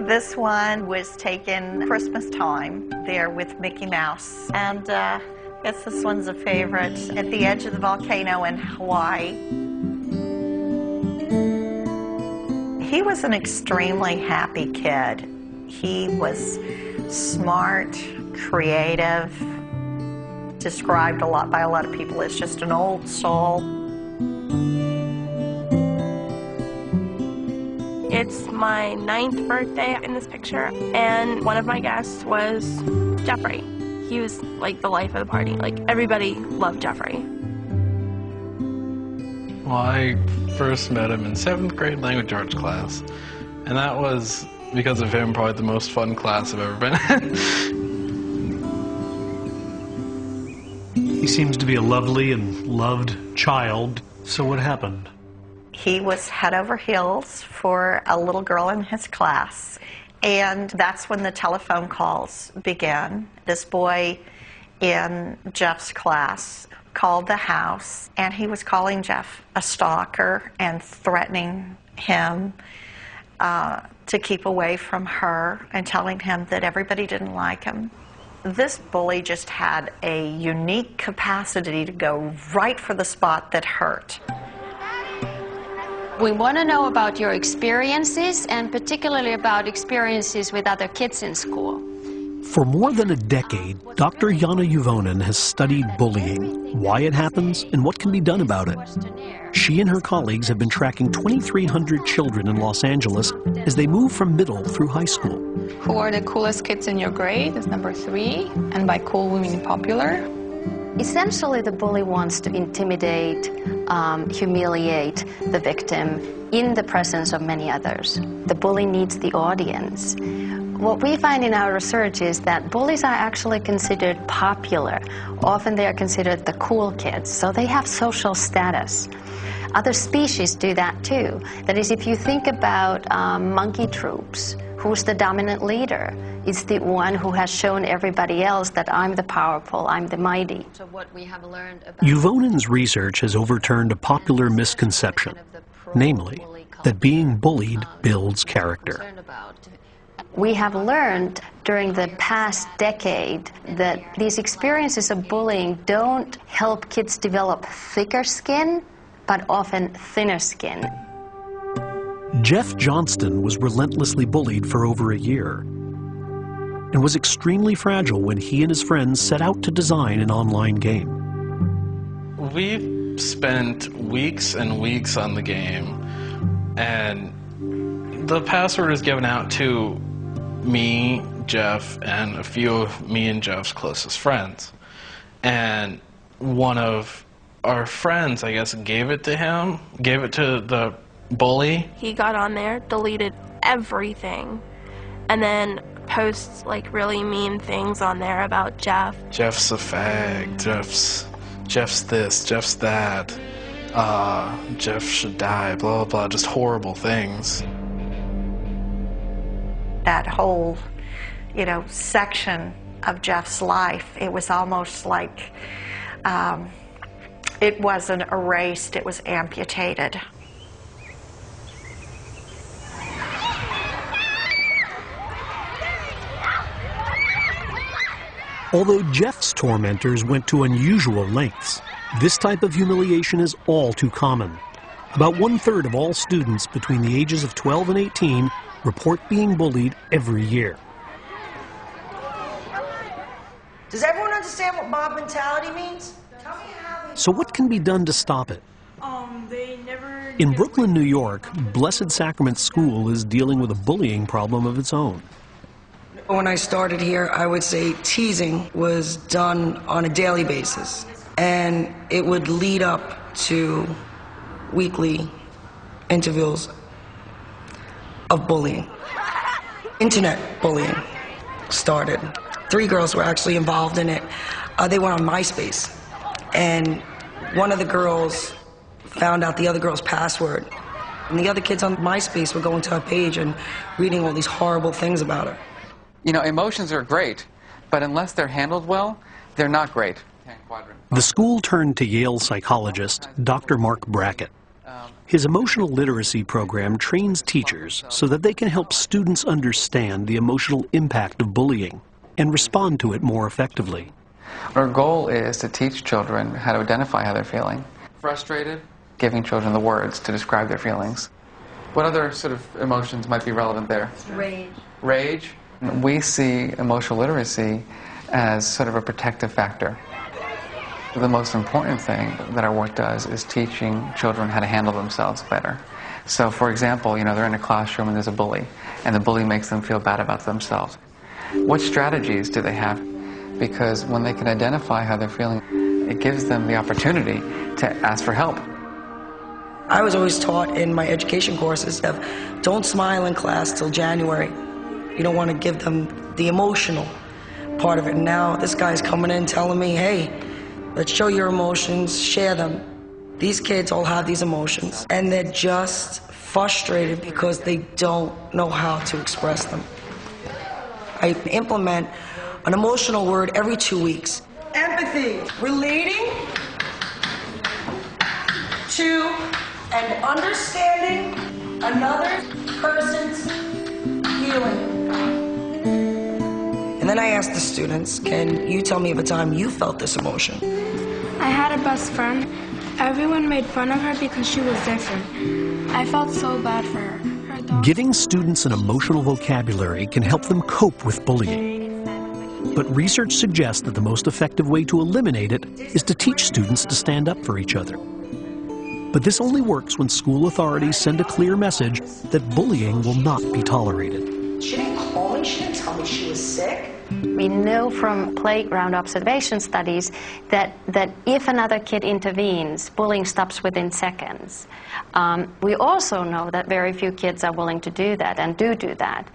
This one was taken Christmas time there with Mickey Mouse. And I guess this one's a favorite, at the edge of the volcano in Hawaii. He was an extremely happy kid. He was smart, creative, described by a lot of people as just an old soul. It's my 9th birthday in this picture, and one of my guests was Jeffrey. He was like the life of the party. Like, everybody loved Jeffrey. Well, I first met him in 7th grade language arts class, and that was, because of him, probably the most fun class I've ever been in. He seems to be a lovely and loved child. So what happened? He was head over heels for a little girl in his class, and that's when the telephone calls began. This boy in Jeff's class called the house, and he was calling Jeff a stalker and threatening him to keep away from her and telling him that everybody didn't like him. This bully just had a unique capacity to go right for the spot that hurt. We want to know about your experiences, and particularly about experiences with other kids in school. For more than a decade, Dr. Jana Juvonen has studied bullying, why it happens, and what can be done about it. She and her colleagues have been tracking 2,300 children in Los Angeles as they move from middle through high school. Who are the coolest kids in your grade? That's number 3. And by cool, we mean popular. Essentially, the bully wants to intimidate, humiliate the victim in the presence of many others. The bully needs the audience. What we find in our research is that bullies are actually considered popular. Often they are considered the cool kids, so they have social status. Other species do that too. That is, if you think about monkey troops, who's the dominant leader? It's the one who has shown everybody else that I'm the powerful, I'm the mighty. So what we have learned about Juvonen's research has overturned a popular misconception, namely, that being bullied builds character. We have learned during the past decade that these experiences of bullying don't help kids develop thicker skin, but often thinner skin. Jeff Johnston was relentlessly bullied for over a year and was extremely fragile when he and his friends set out to design an online game. We've spent weeks and weeks on the game, and the password is given out to me, Jeff, and a few of me and Jeff's closest friends. And one of our friends, I guess, gave it to him, gave it to the bully. He got on there, deleted everything, and then posts like really mean things on there about Jeff. Jeff's a fag, Jeff's this, Jeff's that, Jeff should die, blah, blah, blah, just horrible things. That whole, section of Jeff's life, it was almost like it wasn't erased, it was amputated. Although Jeff's tormentors went to unusual lengths, this type of humiliation is all too common. About 1/3 of all students between the ages of 12 and 18 report being bullied every year. Does everyone understand what mob mentality means? Tell me how. So what can be done to stop it? In Brooklyn, New York, Blessed Sacrament School is dealing with a bullying problem of its own. When I started here, I would say teasing was done on a daily basis, and it would lead up to weekly intervals of bullying. Internet bullying started. 3 girls were actually involved in it. They were on MySpace, and one of the girls found out the other girl's password, and the other kids on MySpace were going to her page and reading all these horrible things about her. Emotions are great, but unless they're handled well, they're not great. The school turned to Yale psychologist Dr. Mark Brackett. His emotional literacy program trains teachers so that they can help students understand the emotional impact of bullying and respond to it more effectively. Our goal is to teach children how to identify how they're feeling. Frustrated, giving children the words to describe their feelings. What other sort of emotions might be relevant there? Rage. Rage. We see emotional literacy as sort of a protective factor. The most important thing that our work does is teaching children how to handle themselves better. So, for example, they're in a classroom and there's a bully, and the bully makes them feel bad about themselves. What strategies do they have? Because when they can identify how they're feeling, it gives them the opportunity to ask for help. I was always taught in my education courses of don't smile in class till January. You don't want to give them the emotional part of it. Now this guy's coming in telling me, hey, let's show your emotions, share them. These kids all have these emotions, and they're just frustrated because they don't know how to express them. I implement an emotional word every 2 weeks. Empathy, relating to and understanding another person's feeling. And then I asked the students, can you tell me of a time you felt this emotion? I had a best friend. Everyone made fun of her because she was different. I felt so bad for her. Giving students an emotional vocabulary can help them cope with bullying. But research suggests that the most effective way to eliminate it is to teach students to stand up for each other. But this only works when school authorities send a clear message that bullying will not be tolerated. She didn't call me, she didn't tell me she was sick. We know from playground observation studies that if another kid intervenes, bullying stops within seconds. We also know that very few kids are willing to do that and do that.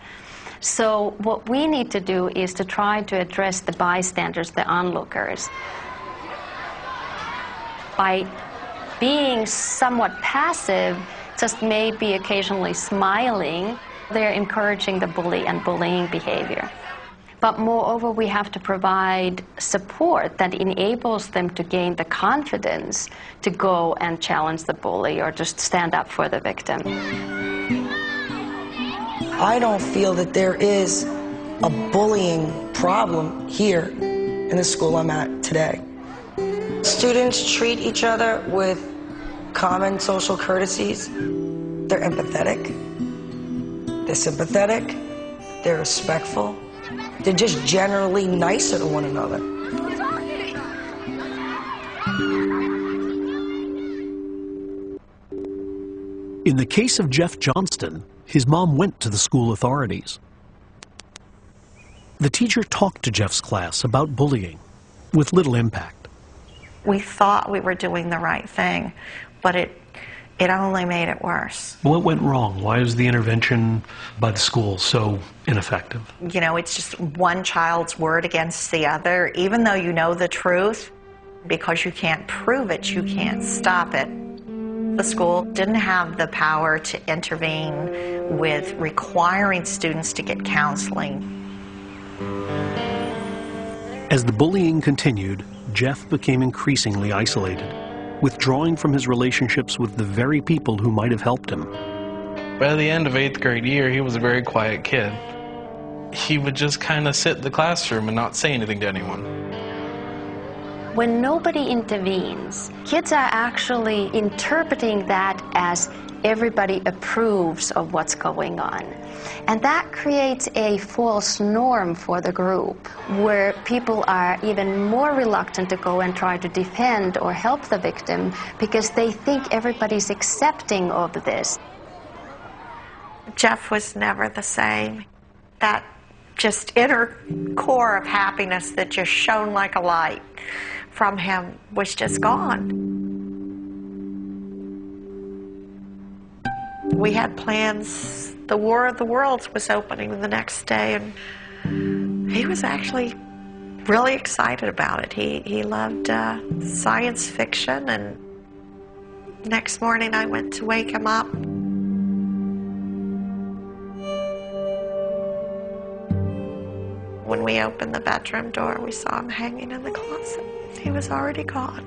So what we need to do is to try to address the bystanders, the onlookers. By being somewhat passive, just maybe occasionally smiling, they're encouraging the bully and bullying behavior. But moreover, we have to provide support that enables them to gain the confidence to go and challenge the bully or just stand up for the victim. I don't feel that there is a bullying problem here in the school I'm at today. Students treat each other with common social courtesies. They're empathetic, they're sympathetic, they're respectful. They're just generally nicer to one another. In the case of Jeff Johnston, his mom went to the school authorities. The teacher talked to Jeff's class about bullying, with little impact. We thought we were doing the right thing, but it only made it worse. What went wrong? Why is the intervention by the school so ineffective? It's just one child's word against the other. Even though you know the truth, because you can't prove it, you can't stop it. The school didn't have the power to intervene with requiring students to get counseling. As the bullying continued, Jeff became increasingly isolated, withdrawing from his relationships with the very people who might have helped him. By the end of 8th grade year, he was a very quiet kid. He would just kind of sit in the classroom and not say anything to anyone. When nobody intervenes, kids are actually interpreting that as everybody approves of what's going on. And that creates a false norm for the group, where people are even more reluctant to go and try to defend or help the victim because they think everybody's accepting of this. Jeff was never the same. That just inner core of happiness that just shone like a light from him was just gone. We had plans. The War of the Worlds was opening the next day, and he was actually really excited about it. He loved science fiction, and next morning I went to wake him up. When we opened the bedroom door, we saw him hanging in the closet. He was already gone.